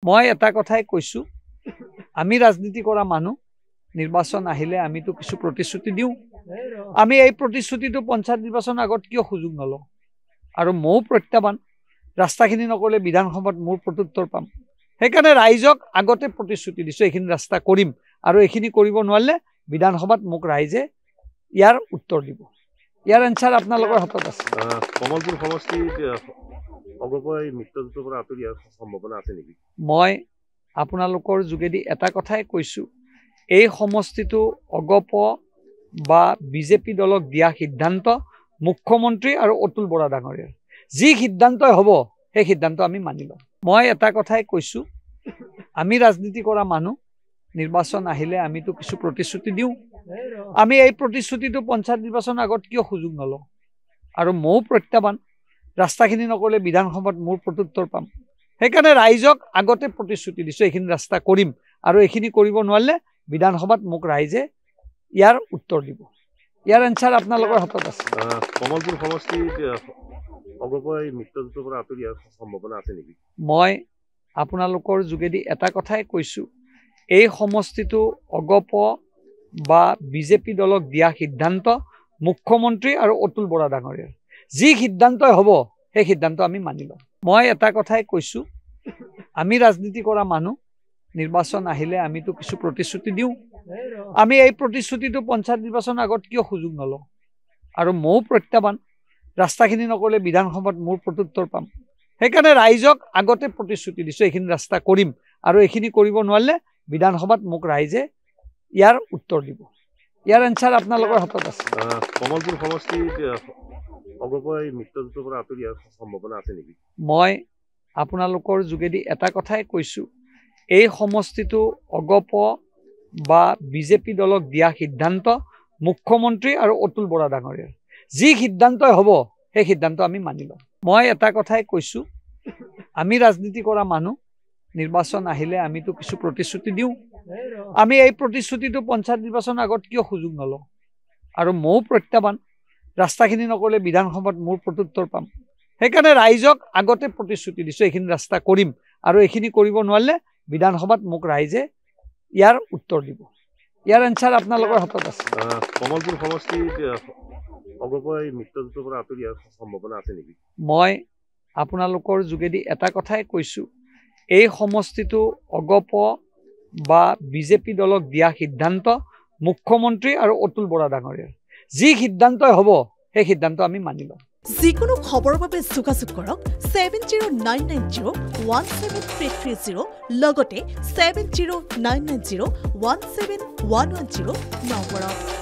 মই এটা কথাই কৈছো আমি ৰাজনীতি কৰা মানুহ নিৰ্বাচন আহিলে আমিতো কিছু প্ৰতিশ্ৰুতি দিওঁ আমি এই প্ৰতিশ্ৰুতিটো পঞ্চায়ত নিৰ্বাচন আগত কিয় সুযোগ নলওঁ আৰু মও প্ৰত্যাবান ৰাস্তাখিনি নকলে বিধানসভাত মোৰ প্ৰত্যুত্তৰ পাম সেইকাৰণে ৰাইজক আগতে প্ৰতিশ্ৰুতি দিছো এইখিনি ৰাস্তা কৰিম আৰু এইখিনি কৰিব নোৱাৰিলে বিধানসভাত মোক ৰাইজে ইয়াৰ উত্তৰ দিব ইয়াৰ এনসাৰ আপোনালোকৰ হাতত আছে কমলপুৰ সমষ্টিত অগপই মৃত্যুৰ পৰা আঁতৰিয়াৰ সম্ভাৱনা আছে নেকি মই আপোনালোকৰ যোগেদি এটা কথাই কৈছো এই সমষ্টিটো অগপ বা বিজেপি দলক দিয়া সিদ্ধান্ত মুখ্যমন্ত্ৰী আৰু অতুল বৰা ডাঙৰীয়াৰ যি সিদ্ধান্তই হ'ব সেই সিদ্ধান্ত আমি মানি লম মই এটা কথাই কৈছো আমি ৰাজনীতি কৰা মানুহ নিৰ্বাচন আহিলে আমিতো কিছু প্ৰতিশ্ৰুতি দিওঁ আমি এই প্ৰতিশ্ৰুতিটো পঞ্চায়ত নিৰ্বাচন আগত কিয় সুযোগ নলওঁ আৰু মও প্ৰত্যাবান ৰাস্তাখিনি নকলে বিধানসভাত মোৰ প্ৰত্যুত্তৰ পাম সেইকাৰণে ৰাইজক আগতে প্ৰতিশ্ৰুতি দিছো এইখিনি ৰাস্তা কৰিম আৰু এইখিনি কৰিব নোৱাৰিলে বিধানসভাত মোক ৰাইজে ইয়াৰ উত্তৰ দিব ইয়াৰ এনসাৰ আপোনালোকৰ হাতত আছে কমলপুৰ সমষ্টিত অগপই মৃত্যুৰ পৰা আঁতৰিয়াৰ সম্ভাৱনা আছে নেকি মই আপোনালোকৰ যোগেদি এটা কথাই কৈছো এই সমষ্টিটো অগপ বা বিজেপি দলক দিয়া সিদ্ধান্ত মুখ্যমন্ত্ৰী আৰু অতুল বৰা ডাঙৰীয়াৰ যি সিদ্ধান্তই হ'ব সেই সিদ্ধান্ত আমি মানি লম মই এটা কথাই কৈছো আমি ৰাজনীতি কৰা মানুহ নিৰ্বাচন আহিলে আমিতো কিছু প্ৰতিশ্ৰুতি দিওঁ আমি এই প্ৰতিশ্ৰুতিটো পঞ্চায়ত নিৰ্বাচন আগত কিয় সুযোগ নলওঁ আৰু মও প্ৰত্যাবান ৰাস্তাখিনি নকলে বিধানসভাত মোৰ প্ৰত্যুত্তৰ পাম সেইকাৰণে ৰাইজক আগতে প্ৰতিশ্ৰুতি দিছো এইখিনি ৰাস্তা কৰিম আৰু এইখিনি কৰিব নোৱাৰিলে বিধানসভাত মোক ৰাইজে ইয়াৰ উত্তৰ দিব ইয়াৰ এনসাৰ আপোনালোকৰ হাতত আছে কমলপুৰ সমষ্টিত অগপই মৃত্যুৰ পৰা আঁতৰিয়াৰ সম্ভাৱনা আছে নেকি মই আপোনালোকৰ যোগেদি এটা কথাই কৈছো এই সমষ্টিটো অগপ বা বিজেপি দলক দিয়া সিদ্ধান্ত মুখ্যমন্ত্ৰী আৰু অতুল বৰা ডাঙৰীয়াৰ যি সিদ্ধান্তই হ'ব সেই সিদ্ধান্ত আমি মানি লম মই এটা কথাই কৈছো আমি ৰাজনীতি কৰা মানুহ নিৰ্বাচন আহিলে আমিতো কিছু প্ৰতিশ্ৰুতি দিওঁ আমি এই প্ৰতিশ্ৰুতিটো পঞ্চায়ত নিৰ্বাচন আগত কিয় সুযোগ নলওঁ আৰু মও প্ৰত্যাবান ৰাস্তাখিনি নকলে বিধানসভাত মোৰ প্ৰত্যুত্তৰ পাম সেইকাৰণে ৰাইজক আগতে প্ৰতিশ্ৰুতি দিছো এইখিনি ৰাস্তা কৰিম আৰু এইখিনি কৰিব নোৱাৰিলে বিধানসভাত মোক ৰাইজে ইয়াৰ উত্তৰ দিব ইয়াৰ এনসাৰ আপোনালোকৰ হাতত আছে কমলপুৰ সমষ্টিত অগপই মৃত্যুৰ পৰা আঁতৰিয়াৰ সম্ভাৱনা আছে নেকি মই আপোনালোকৰ যোগেদি এটা কথাই কৈছো এই সমষ্টিটো অগপ বা বিজেপি দলক দিয়া সিদ্ধান্ত মুখ্যমন্ত্ৰী আৰু অতুল বৰা ডাঙৰীয়াৰ যি সিদ্ধান্তই হ'ব সেই সিদ্ধান্ত আমি মানি লম যিকোনো খবৰৰ বাবে যোগাযোগ কৰক 7099017330 লগতে 7099017110 নম্বৰত